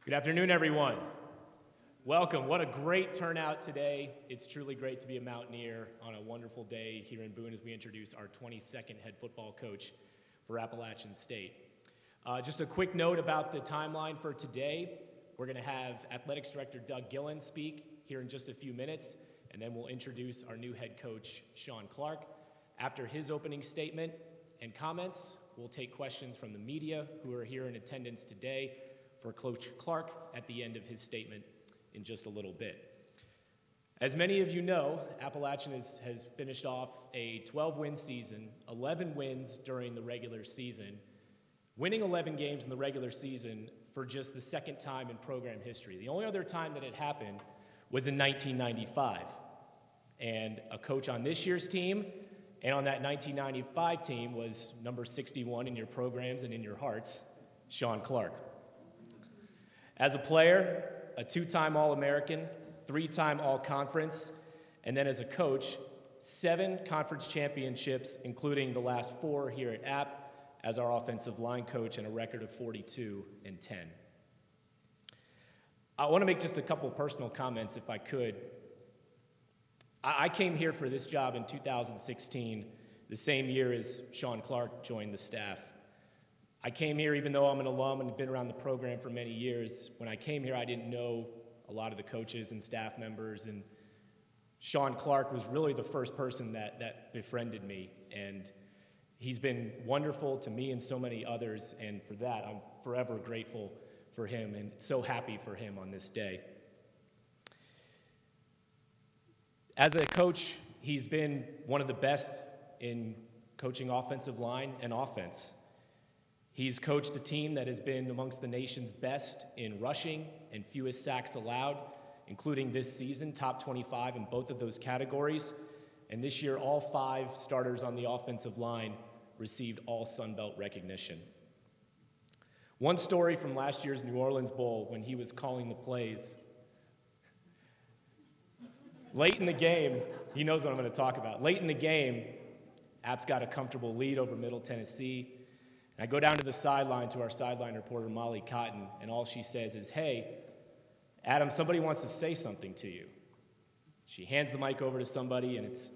Good afternoon, everyone. Welcome. What a great turnout today. It's truly great to be a Mountaineer on a wonderful day here in Boone as we introduce our 22nd head football coach for Appalachian State. Just a quick note about the timeline for today. We're going to have Athletics Director Doug Gillen speak here in just a few minutes, and then we'll introduce our new head coach, Sean Clark. After his opening statement and comments, we'll take questions from the media who are here in attendance today for Coach Clark at the end of his statement in just a little bit. As many of you know, Appalachian has finished off a 12-win season, 11 wins during the regular season, winning 11 games in the regular season for just the second time in program history. The only other time that it happened was in 1995. And a coach on this year's team and on that 1995 team was number 61 in your programs and in your hearts, Sean Clark. As a player, a two-time All-American, three-time All-Conference, and then as a coach, 7 conference championships, including the last 4 here at App as our offensive line coach and a record of 42-10. I want to make just a couple personal comments if I could. I came here for this job in 2016, the same year as Sean Clark joined the staff. I came here even though I'm an alum and have been around the program for many years. When I came here, I didn't know a lot of the coaches and staff members, and Sean Clark was really the first person that befriended me, and he's been wonderful to me and so many others, and for that, I'm forever grateful for him and so happy for him on this day. As a coach, he's been one of the best in coaching offensive line and offense. He's coached a team that has been amongst the nation's best in rushing and fewest sacks allowed, including this season, top 25 in both of those categories. And this year, all 5 starters on the offensive line received all Sun Belt recognition. One story from last year's New Orleans Bowl when he was calling the plays. Late in the game, he knows what I'm going to talk about. Late in the game, App's got a comfortable lead over Middle Tennessee. And I go down to the sideline to our sideline reporter, Molly Cotton, and all she says is, "Hey, Adam, somebody wants to say something to you." She hands the mic over to somebody, and it's,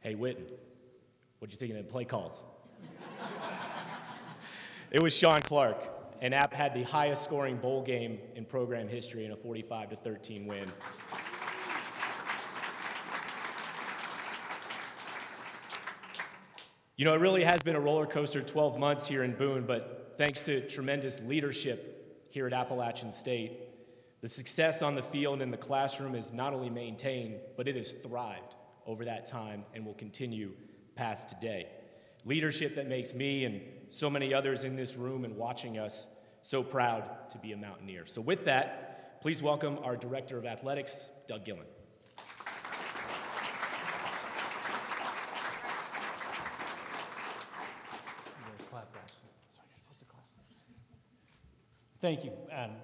"Hey, Witten, what'd you think of the play calls?" It was Sean Clark, and App had the highest scoring bowl game in program history in a 45-13 win. You know, it really has been a roller coaster 12 months here in Boone, but thanks to tremendous leadership here at Appalachian State, the success on the field and in the classroom is not only maintained, but it has thrived over that time and will continue past today. Leadership that makes me and so many others in this room and watching us so proud to be a Mountaineer. So with that, please welcome our Director of Athletics, Doug Gillen. Thank you, Adam.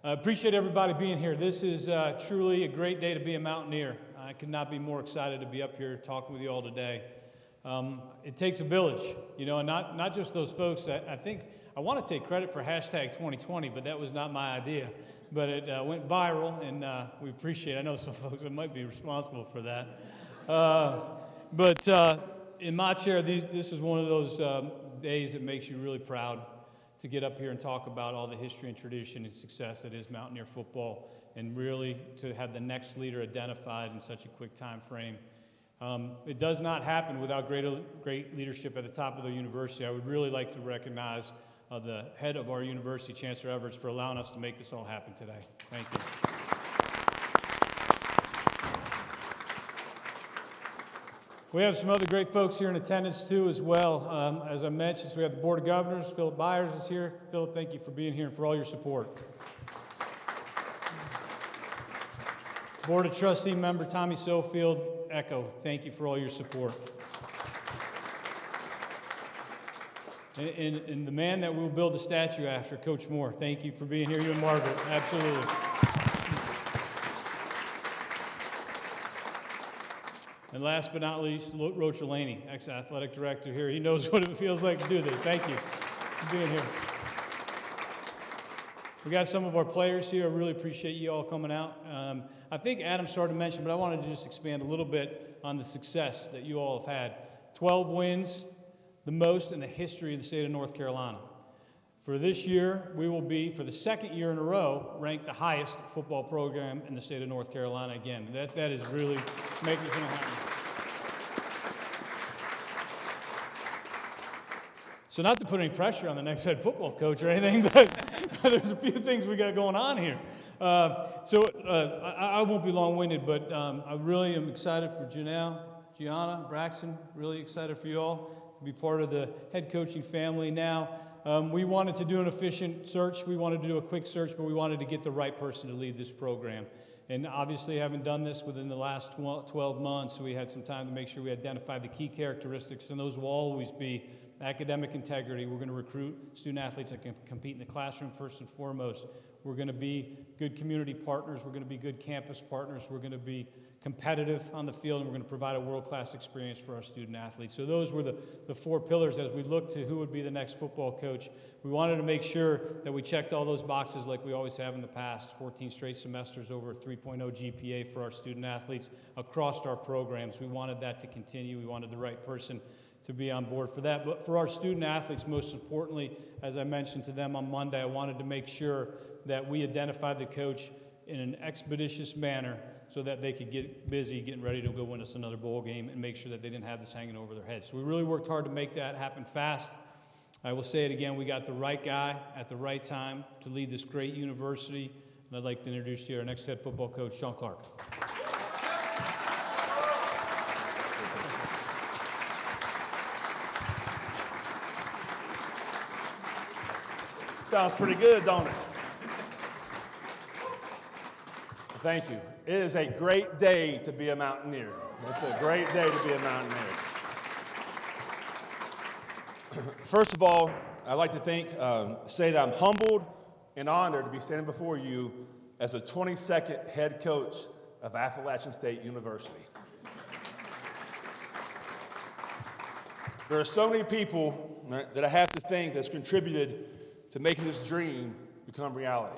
I appreciate everybody being here. This is truly a great day to be a Mountaineer. I could not be more excited to be up here talking with you all today. It takes a village, you know, and not just those folks. I think I want to take credit for hashtag 2020, but that was not my idea. But it went viral, and we appreciate it. I know some folks that might be responsible for that. But in my chair, this is one of those days that makes you really proud to get up here and talk about all the history and tradition and success that is Mountaineer football, and really to have the next leader identified in such a quick time frame. It does not happen without great leadership at the top of the university. I would really like to recognize the head of our university, Chancellor Everts, for allowing us to make this all happen today. Thank you. We have some other great folks here in attendance, too, as well. As I mentioned, so we have the Board of Governors. Philip Byers is here. Philip, thank you for being here and for all your support. Board of Trustee member Tommy Sofield, Echo, thank you for all your support. And the man that we'll build a statue after, Coach Moore, thank you for being here. You and Margaret, absolutely. And last but not least, Roach Laney, ex-athletic director here. He knows what it feels like to do this. Thank you for being here. We got some of our players here. I really appreciate you all coming out. I think Adam started to mention, but I wanted to just expand a little bit on the success that you all have had. 12 wins, the most in the history of the state of North Carolina. For this year, we will be, for the second year in a row, ranked the highest football program in the state of North Carolina again. That is really making us happy. So not to put any pressure on the next head football coach or anything, but there's a few things we got going on here. I won't be long-winded, but I really am excited for Gianna, Braxton, really excited for you all to be part of the head coaching family now. We wanted to do an efficient search. We wanted to do a quick search, but we wanted to get the right person to lead this program. And obviously, having done this within the last 12 months, we had some time to make sure we identified the key characteristics, and those will always be academic integrity. We're going to recruit student athletes that can compete in the classroom first and foremost. We're going to be good community partners. We're going to be good campus partners. We're going to be competitive on the field, and we're going to provide a world-class experience for our student athletes. So those were the four pillars as we looked to who would be the next football coach. We wanted to make sure that we checked all those boxes like we always have in the past, 14 straight semesters over a 3.0 GPA for our student athletes across our programs. We wanted that to continue. We wanted the right person to be on board for that. But for our student athletes, most importantly, as I mentioned to them on Monday, I wanted to make sure that we identified the coach in an expeditious manner so that they could get busy getting ready to go win us another bowl game and make sure that they didn't have this hanging over their heads. So we really worked hard to make that happen fast. I will say it again, we got the right guy at the right time to lead this great university. And I'd like to introduce you our next head football coach, Sean Clark. Sounds pretty good, don't it? Thank you. It is a great day to be a Mountaineer. It's a great day to be a Mountaineer. First of all, I'd like to say that I'm humbled and honored to be standing before you as the 22nd head coach of Appalachian State University. There are so many people that I have to thank that's contributed to making this dream become reality.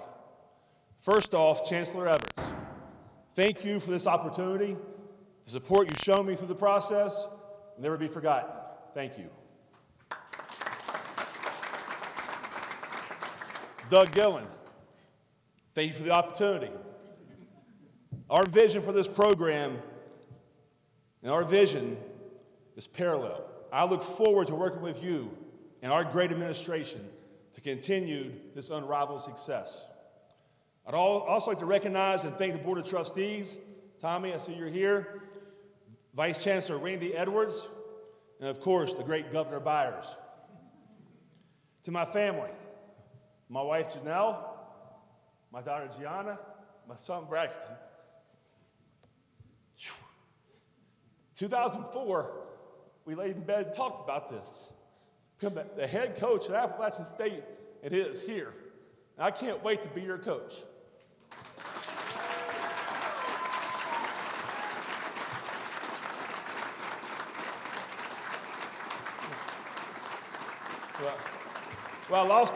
First off, Chancellor Evans, thank you for this opportunity. The support you've shown me through the process will never be forgotten. Thank you. Doug Gillen, thank you for the opportunity. Our vision for this program and our vision is parallel. I look forward to working with you and our great administration to continue this unrivaled success. I'd also like to recognize and thank the Board of Trustees. Tommy, I see you're here. Vice Chancellor Randy Edwards, and of course, the great Governor Byers. To my family, my wife Janelle, my daughter Gianna, my son Braxton. 2004, we laid in bed and talked about this. The head coach at Appalachian State, it is here. I can't wait to be your coach. Well, I lost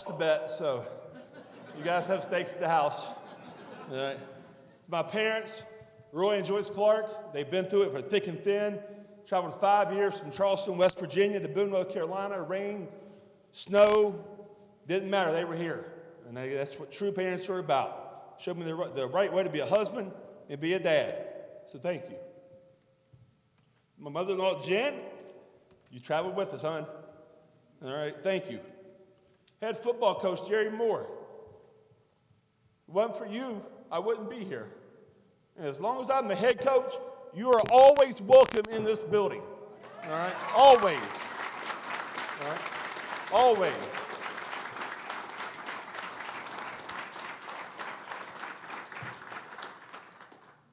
the bet, so you guys have stakes at the house. All right. It's my parents, Roy and Joyce Clark. They've been through it for thick and thin. Traveled 5 years from Charleston, West Virginia to Boone, North Carolina. Rain, snow, didn't matter. They were here. And that's what true parents are about. Showed me the right way to be a husband and be a dad. So thank you. My mother-in-law, Jen, you traveled with us, hon. All right, thank you. Head football coach, Jerry Moore. If it wasn't for you, I wouldn't be here. And as long as I'm the head coach, you are always welcome in this building. All right? Always. All right? Always.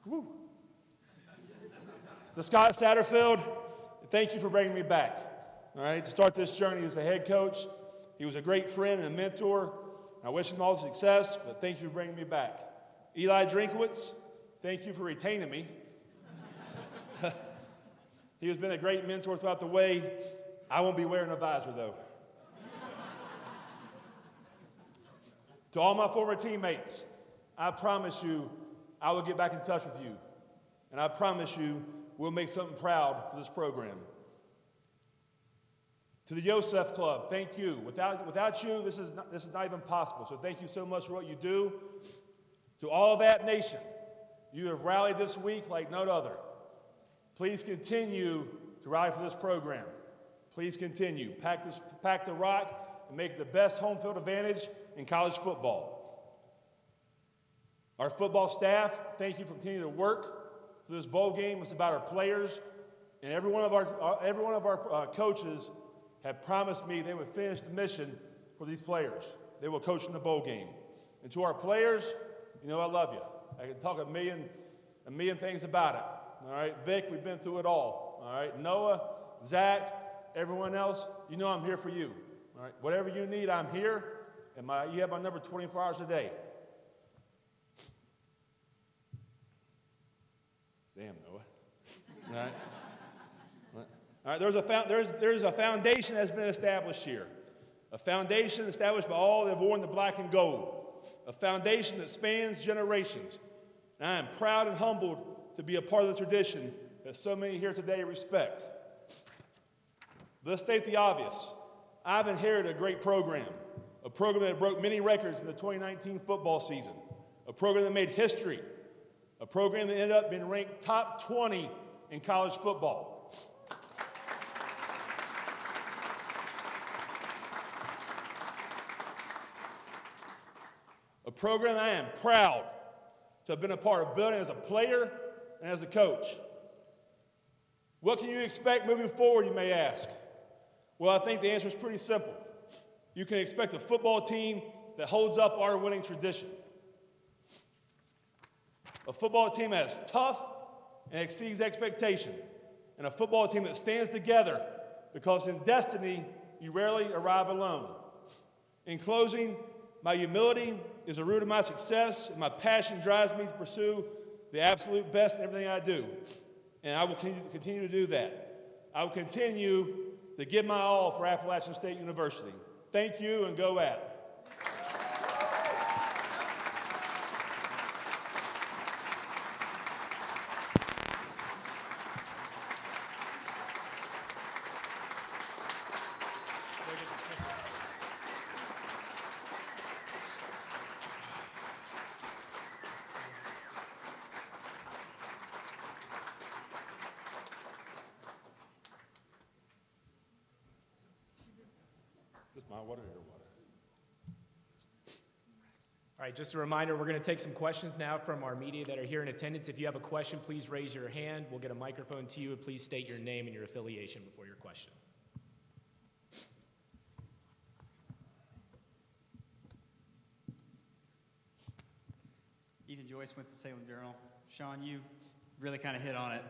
Woo. To Scott Satterfield, thank you for bringing me back. All right? To start this journey as a head coach, he was a great friend and a mentor. I wish him all the success, but thank you for bringing me back. Eli Drinkowitz, thank you for retaining me. He has been a great mentor throughout the way. I won't be wearing a visor, though. To all my former teammates, I promise you I will get back in touch with you. And I promise you we'll make something proud for this program. To the Yosef Club, thank you. Without you, this is not even possible. So thank you so much for what you do. To all of that nation, you have rallied this week like no other. Please continue to rally for this program. Please continue. Pack the rock and make it the best home field advantage in college football. Our football staff, thank you for continuing to work for this bowl game. It's about our players, and every one of our coaches have promised me they would finish the mission for these players. They will coach in the bowl game. And to our players, you know I love you. I can talk a million things about it. All right, Vic, we've been through it all. All right, Noah, Zach, everyone else, you know I'm here for you. All right, whatever you need, I'm here, and you have my number 24 hours a day. Damn, Noah. All right. All right, there's a foundation that's been established here. A foundation established by all that have worn the black and gold. A foundation that spans generations. And I am proud and humbled to be a part of the tradition that so many here today respect. Let's state the obvious. I've inherited a great program. A program that broke many records in the 2019 football season. A program that made history. A program that ended up being ranked top 20 in college football. A program I am proud to have been a part of building as a player and as a coach. What can you expect moving forward, you may ask? Well, I think the answer is pretty simple. You can expect a football team that holds up our winning tradition. A football team that is tough and exceeds expectation. And a football team that stands together because in destiny, you rarely arrive alone. In closing, my humility is the root of my success, and my passion drives me to pursue the absolute best in everything I do. And I will continue to do that. I will continue to give my all for Appalachian State University. Thank you, and go at it. Just my water or your water? All right, just a reminder, we're going to take some questions now from our media that are here in attendance. If you have a question, please raise your hand. We'll get a microphone to you, and please state your name and your affiliation before your question. Ethan Joyce, Winston-Salem Journal. Sean, you really kind of hit on it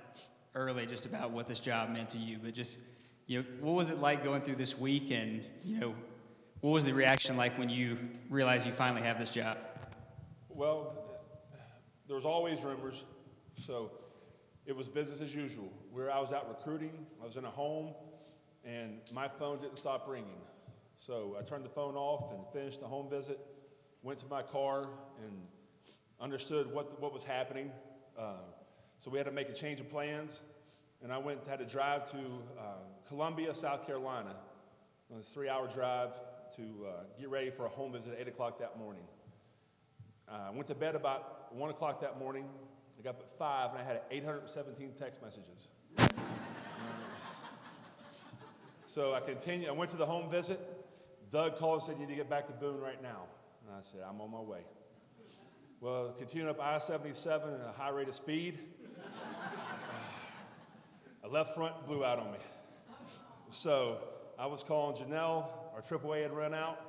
early just about what this job meant to you, but just, what was it like going through this week, and, what was the reaction like when you realized you finally have this job? Well, there was always rumors, so it was business as usual. I was out recruiting, I was in a home, and my phone didn't stop ringing. So I turned the phone off and finished the home visit, went to my car, and understood what was happening. So we had to make a change of plans, and I had to drive to Columbia, South Carolina. It was a 3-hour drive to get ready for a home visit at 8 o'clock that morning. I went to bed about 1 o'clock that morning. I got up at 5, and I had 817 text messages. So I went to the home visit. Doug called and said, "You need to get back to Boone right now." And I said, "I'm on my way." Well, continuing up I-77 at a high rate of speed, a left front blew out on me. So I was calling Janelle. Our AAA had run out.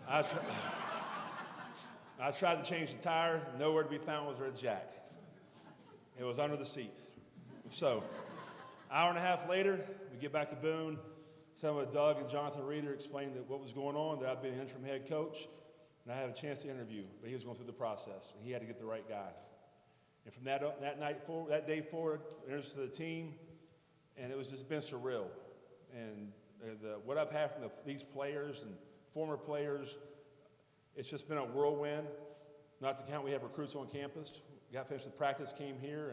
I tried to change the tire. Nowhere to be found was the jack. It was under the seat. So, hour and a half later, we get back to Boone. Some of Doug and Jonathan Reeder explained what was going on, that I'd been interim head coach, and I had a chance to interview, but he was going through the process, and he had to get the right guy. And from that day forward, I introduced to the team, and it was just been surreal. And what I've had from these players and former players, It's just been a whirlwind. Not to count, we have recruits on campus. We got finished with practice, came here,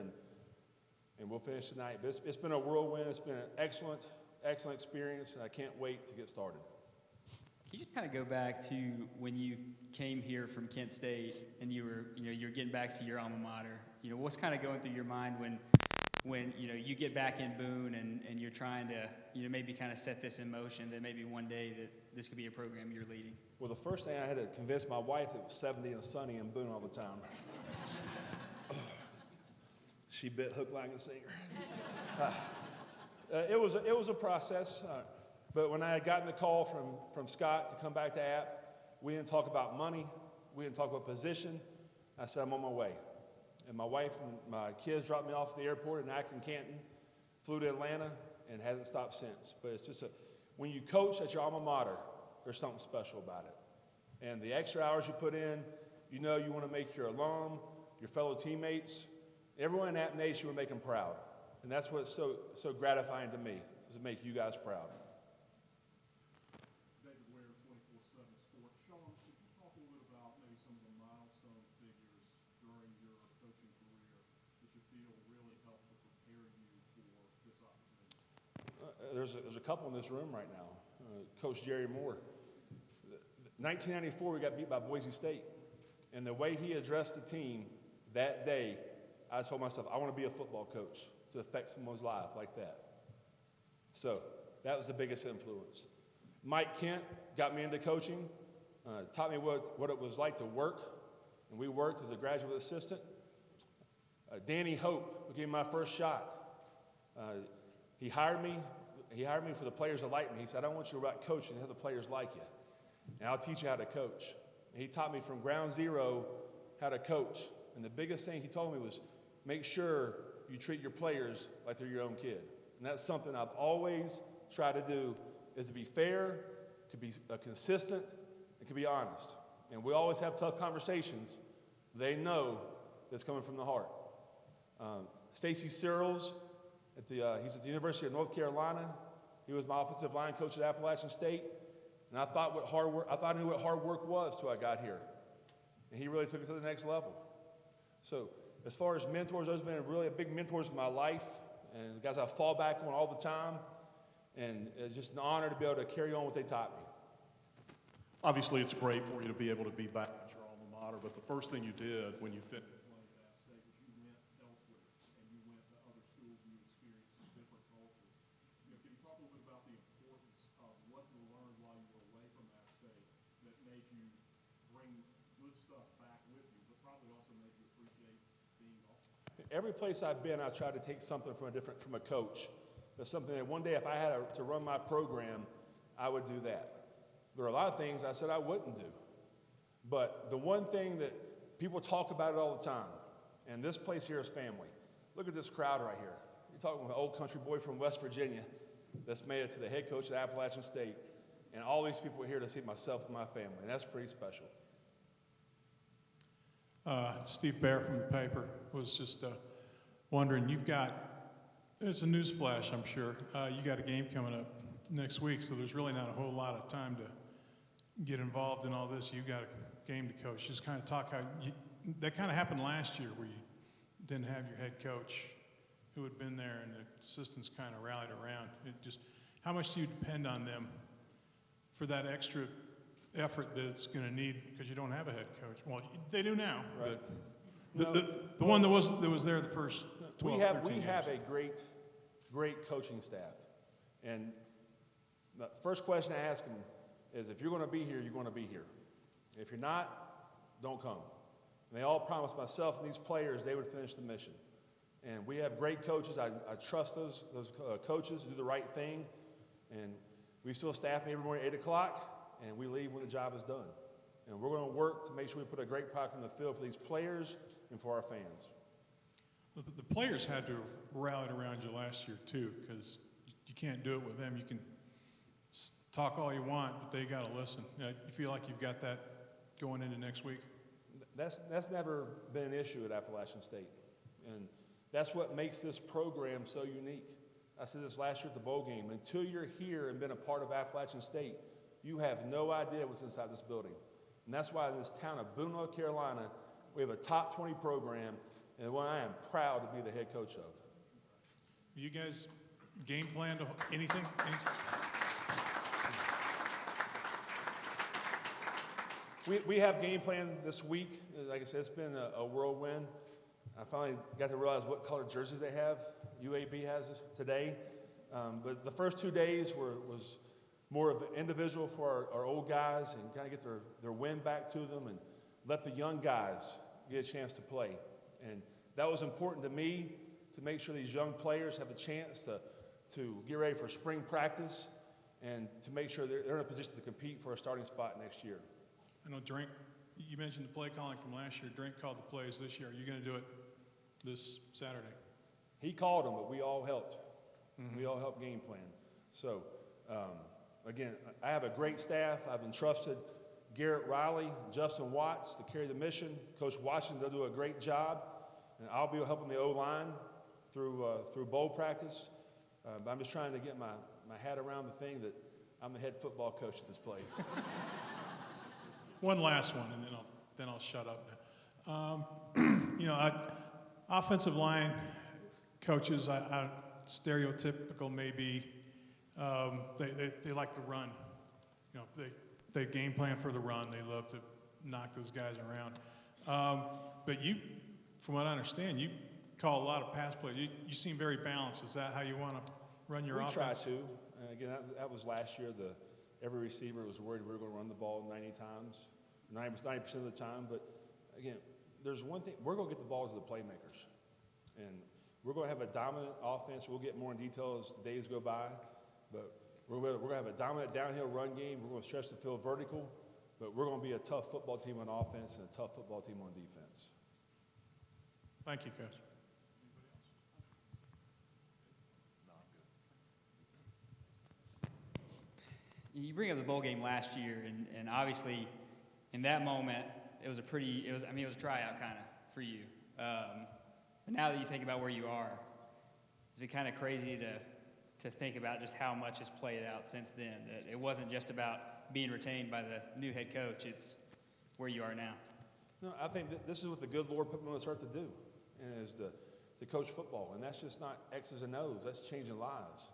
and we'll finish tonight. But it's been a whirlwind. It's been an excellent experience, and I can't wait to get started. Can you just kind of go back to when you came here from Kent State and you were getting back to your alma mater? What's kind of going through your mind when you get back in Boone and you're trying to maybe kind of set this in motion that maybe one day that this could be a program you're leading? Well, the first thing I had to convince my wife that it was 70 and sunny in Boone all the time. She bit hook, line, and sinker. It was a process, but when I had gotten the call from Scott to come back to App, we didn't talk about money, we didn't talk about position. I said, I'm on my way. And my wife and my kids dropped me off at the airport in Akron, Canton, flew to Atlanta, and hasn't stopped since. But it's just when you coach at your alma mater, there's something special about it. And the extra hours you put in, you want to make your alum, your fellow teammates, everyone in App Nation, you want to make them proud. And that's what's so gratifying to me, is to make you guys proud. David Ware, 24/7 Sports. Sean, could you talk a little bit about maybe some of the milestone figures during your coaching career that you feel really helped to prepare you for this opportunity? There's a couple in this room right now. Coach Jerry Moore. 1994, we got beat by Boise State. And the way he addressed the team that day, I told myself, I want to be a football coach to affect someone's life like that. So that was the biggest influence. Mike Kent got me into coaching, taught me what it was like to work, and we worked as a graduate assistant. Danny Hope, who gave me my first shot, he hired me for the players to like me. He said, I don't want you to about coaching, have the players like you, and I'll teach you how to coach. And he taught me from ground zero how to coach. And the biggest thing he told me was, make sure you treat your players like they're your own kid. And that's something I've always tried to do, is to be fair, to be consistent, and to be honest. And we always have tough conversations. They know that's coming from the heart. Stacy Searles, he's at the University of North Carolina. He was my offensive line coach at Appalachian State. And I thought I knew what hard work was till I got here. And he really took it to the next level. So as far as mentors, those have been really big mentors in my life, and guys I fall back on all the time. And it's just an honor to be able to carry on what they taught me. Obviously, it's great for you to be able to be back at your alma mater, but the first thing you did when you finished playing at App State was you went elsewhere, and you went to other schools and you experienced some different cultures. Can you talk a little bit about the importance of what you learned while you were away from App State that made you bring good stuff back with you, but probably also made you appreciate being off? Every place I've been, I tried to take something from a coach. There's something that one day, if I had to run my program, I would do that. There are a lot of things I said I wouldn't do. But the one thing that people talk about it all the time, and this place here is family. Look at this crowd right here. You're talking with an old country boy from West Virginia that's made it to the head coach at Appalachian State. And all these people are here to see myself and my family, and that's pretty special. Steve Bear from the paper was just wondering, it's a news flash, I'm sure. You got a game coming up next week, so there's really not a whole lot of time to get involved in all this. You got a game to coach. Just kind of talk that kind of happened last year where you didn't have your head coach who had been there and the assistants kind of rallied around. How much do you depend on them for that extra effort that it's going to need because you don't have a head coach? Well, they do now. Right. But the one that was there the first 12, 13 We years. have a great coaching staff. And the first question I ask them is, if you're going to be here, you're going to be here. If you're not, don't come. And they all promised myself and these players they would finish the mission. And we have great coaches. I trust those coaches to do the right thing. And we still staff me every morning at 8 o'clock, and we leave when the job is done. And we're going to work to make sure we put a great product on the field for these players and for our fans. The players had to rally around you last year, too, because you can't do it with them. You can talk all you want, but they got to listen. You feel like you've got that going into next week? That's never been an issue at Appalachian State. And that's what makes this program so unique. I said this last year at the bowl game. Until you're here and been a part of Appalachian State, you have no idea what's inside this building. And that's why in this town of Boone, North Carolina, we have a top 20 program, and one I am proud to be the head coach of. You guys game plan to anything? We have game plan this week. Like I said, it's been a whirlwind. I finally got to realize what color jerseys they have. UAB has today. But the first 2 days was more of an individual for our old guys and kind of get their win back to them and let the young guys get a chance to play. And that was important to me, to make sure these young players have a chance to get ready for spring practice and to make sure they're in a position to compete for a starting spot next year. I know Drink, you mentioned the play calling from last year. Drink called the plays this year. Are you going to do it this Saturday? He called them, but we all helped. Mm-hmm. We all helped game plan. So, again, I have a great staff. I've entrusted Garrett Riley, Justin Watts to carry the mission. Coach Washington, they'll do a great job. And I'll be helping the O-line through bowl practice. But I'm just trying to get my head around the thing that I'm the head football coach at this place. One last one, and then I'll shut up now. Offensive line coaches, stereotypical maybe. They like to run. They game plan for the run. They love to knock those guys around. But you, from what I understand, you call a lot of pass plays. You seem very balanced. Is that how you want to run your offense? We try to. And again, that was last year. Every receiver was worried we were going to run the ball 90 times, 90% of the time. But again, there's one thing. We're going to get the ball to the playmakers. And we're going to have a dominant offense. We'll get more in detail as the days go by. But we're going to have a dominant downhill run game. We're going to stretch the field vertical. But we're going to be a tough football team on offense and a tough football team on defense. Thank you, Coach. You bring up the bowl game last year, and obviously, in that moment, it was a tryout kind of for you. But now that you think about where you are, is it kind of crazy to think about just how much has played out since then? That it wasn't just about being retained by the new head coach; it's where you are now. No, I think this is what the good Lord put me on this earth to do, and is to coach football. And that's just not X's and O's. That's changing lives.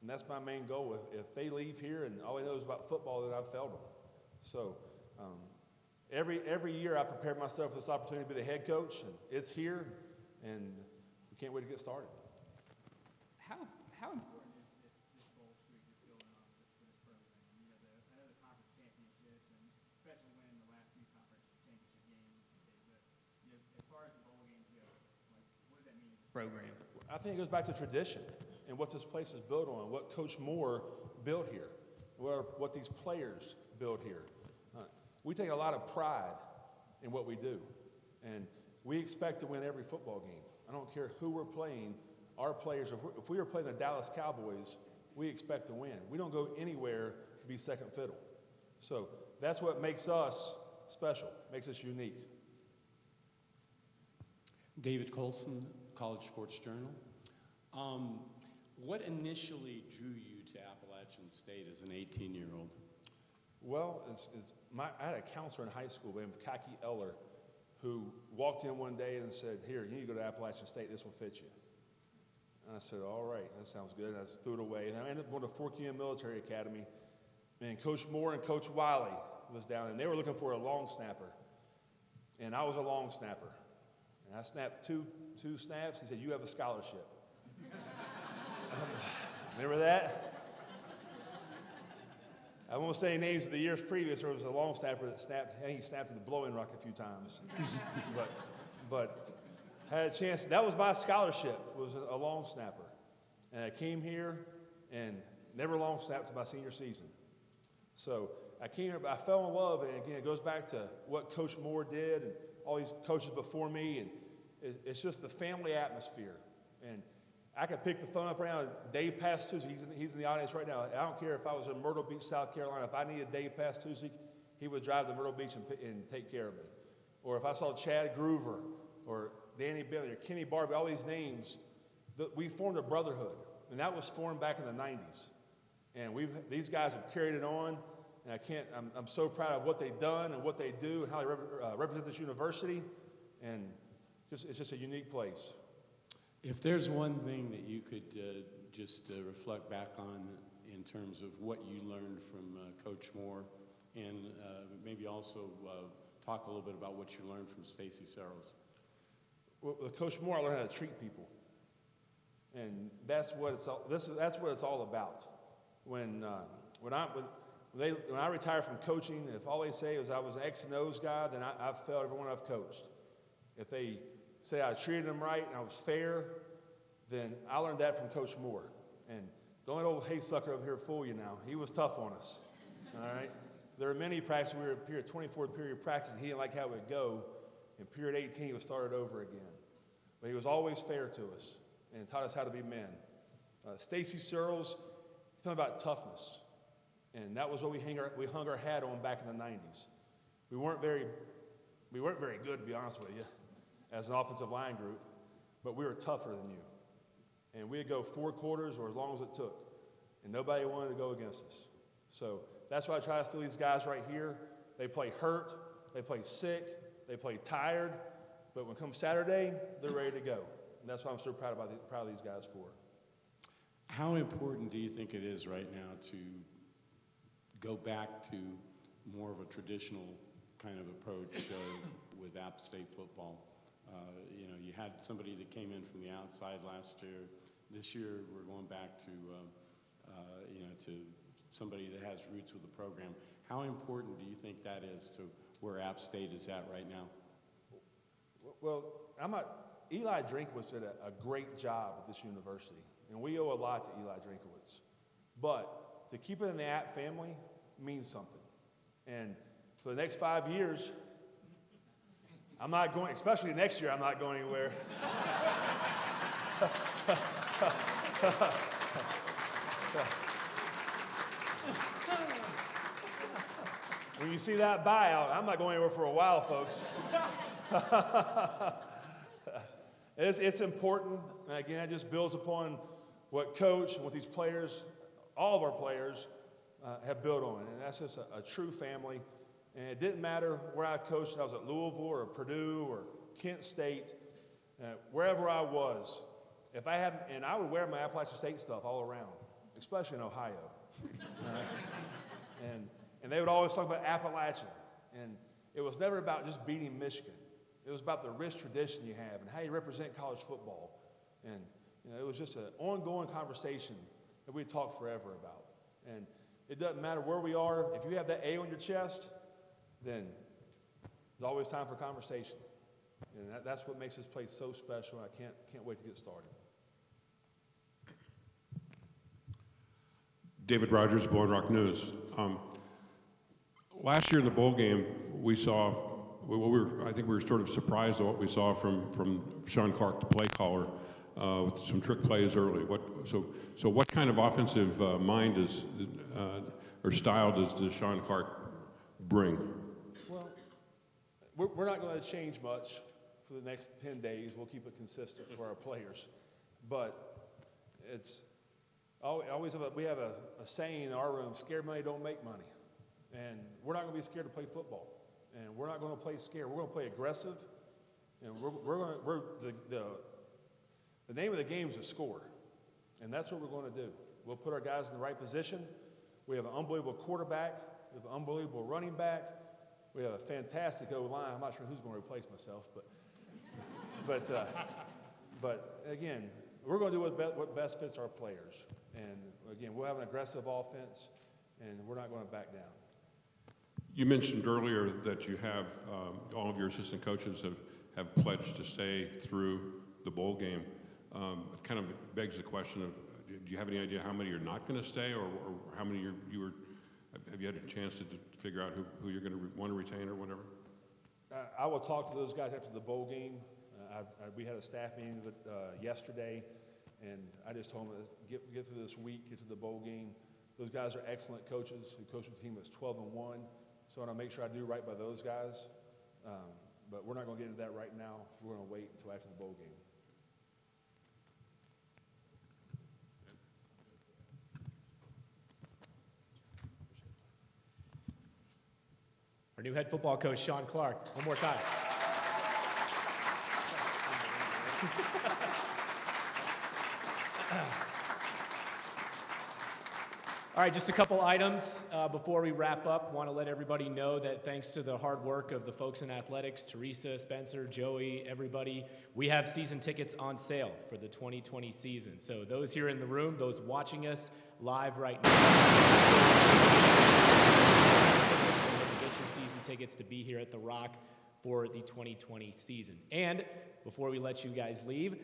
And that's my main goal. If they leave here and all they know is about football, then I've failed them. So every year I prepare myself for this opportunity to be the head coach, and it's here, and we can't wait to get started. How important is this bowl streak that's going on for this program? I know the conference championships, and especially winning the last two conference championship games. But as far as the bowl games go, what does that mean to the program? I think it goes back to tradition and what this place is built on, what Coach Moore built here, what these players built here. We take a lot of pride in what we do, and we expect to win every football game. I don't care who we're playing. Our players, if we were playing the Dallas Cowboys, we expect to win. We don't go anywhere to be second fiddle. So that's what makes us special, makes us unique. David Colson, College Sports Journal. What initially drew you to Appalachian State as an 18-year-old? Well, I had a counselor in high school named Kaki Eller who walked in one day and said, "Here, you need to go to Appalachian State. This will fit you." And I said, "All right, that sounds good." And I threw it away. And I ended up going to Fort Union Military Academy. And Coach Moore and Coach Wiley was down, and they were looking for a long snapper. And I was a long snapper. And I snapped two snaps. He said, "You have a scholarship." Remember that? I won't say names of the years previous. There was a long snapper that snapped. I think he snapped at the blowing rock a few times. but had a chance. That was my scholarship. Was a long snapper, and I came here and never long snapped to my senior season. So I came here, but I fell in love. And again, it goes back to what Coach Moore did and all these coaches before me, and it's just the family atmosphere. And I could pick the phone up right now. Dave Pass Tuesday, he's in the audience right now. I don't care if I was in Myrtle Beach, South Carolina. If I needed Dave Pass Tuesday, he would drive to Myrtle Beach and take care of me. Or if I saw Chad Groover or Danny Bailey or Kenny Barbie, all these names, we formed a brotherhood. And that was formed back in the 90s. And these guys have carried it on. And I'm so proud of what they've done and what they do and how they represent this university. And it's just a unique place. If there's one thing that you could just reflect back on in terms of what you learned from Coach Moore, and maybe also talk a little bit about what you learned from Stacy Searles. Well, with Coach Moore, I learned how to treat people. And that's what it's all about. When I retired from coaching, if all they say is I was an X and O's guy, then I've failed everyone I've coached. If they say I treated them right and I was fair, then I learned that from Coach Moore. And don't let old haysucker over here fool you now. He was tough on us. All right? There were many practices. We were in 24th period practice, and he didn't like how it would go. In period 18, he would start it over again. But he was always fair to us and taught us how to be men. Stacy Searles, he's talking about toughness. And that was what we hung our hat on back in the 90s. We weren't very good, to be honest with you, as an offensive line group, but we were tougher than you. And we'd go 4 quarters or as long as it took, and nobody wanted to go against us. So that's why I try to steal these guys right here. They play hurt, they play sick, they play tired, but when it comes Saturday, they're ready to go. And that's what I'm so proud of these guys for. How important do you think it is right now to go back to more of a traditional kind of approach with App State football? You had somebody that came in from the outside last year. This year, we're going back to, to somebody that has roots with the program. How important do you think that is to where App State is at right now? Well, Eli Drinkowitz did a great job at this university, and we owe a lot to Eli Drinkowitz. But to keep it in the App family means something. And for the next 5 years, I'm not going, especially next year, I'm not going anywhere. When you see that buyout, I'm not going anywhere for a while, folks. It's important, and again, it just builds upon what Coach and what these players, all of our players, have built on, and that's just a true family. And it didn't matter where I coached. I was at Louisville or Purdue or Kent State, wherever I was. And I would wear my Appalachian State stuff all around, especially in Ohio. And they would always talk about Appalachian. And it was never about just beating Michigan. It was about the rich tradition you have and how you represent college football. And it was just an ongoing conversation that we talk forever about. And it doesn't matter where we are. If you have that A on your chest, then there's always time for conversation. And that's what makes this place so special. I can't wait to get started. David Rogers, Blowing Rock News. Last year in the bowl game, we saw, I think we were sort of surprised at what we saw from Sean Clark, the play caller, with some trick plays early. So what kind of offensive mind or style does Sean Clark bring? Well, we're not going to change much for the next 10 days. We'll keep it consistent for our players. But we have a saying in our room, scared money don't make money. And we're not going to be scared to play football. And we're not going to play scared. We're going to play aggressive. And the name of the game is to score. And that's what we're going to do. We'll put our guys in the right position. We have an unbelievable quarterback. We have an unbelievable running back. We have a fantastic O-line. I'm not sure who's going to replace myself, but again, we're going to do what best fits our players. And again, we'll have an aggressive offense, and we're not going to back down. You mentioned earlier that you have all of your assistant coaches have pledged to stay through the bowl game. It kind of begs the question of, do you have any idea how many are not going to stay, or how many have you had a chance to figure out who you're going to want to retain or whatever? I will talk to those guys after the bowl game. We had a staff meeting yesterday, and I just told them, get through this week, get to the bowl game. Those guys are excellent coaches who coached the team that's 12-1, so I want to make sure I do right by those guys. But we're not going to get into that right now. We're going to wait until after the bowl game. our new head football coach, Sean Clark. One more time. All right, just a couple items before we wrap up. Want to let everybody know that thanks to the hard work of the folks in athletics, Teresa, Spencer, Joey, everybody, we have season tickets on sale for the 2020 season. So those here in the room, those watching us live right now, get your season tickets to be here at The Rock for the 2020 season. And before we let you guys leave,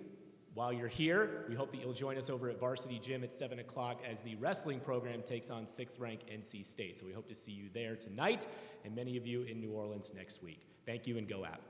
while you're here, we hope that you'll join us over at Varsity Gym at 7 o'clock as the wrestling program takes on 6th-ranked NC State. So we hope to see you there tonight and many of you in New Orleans next week. Thank you, and go App.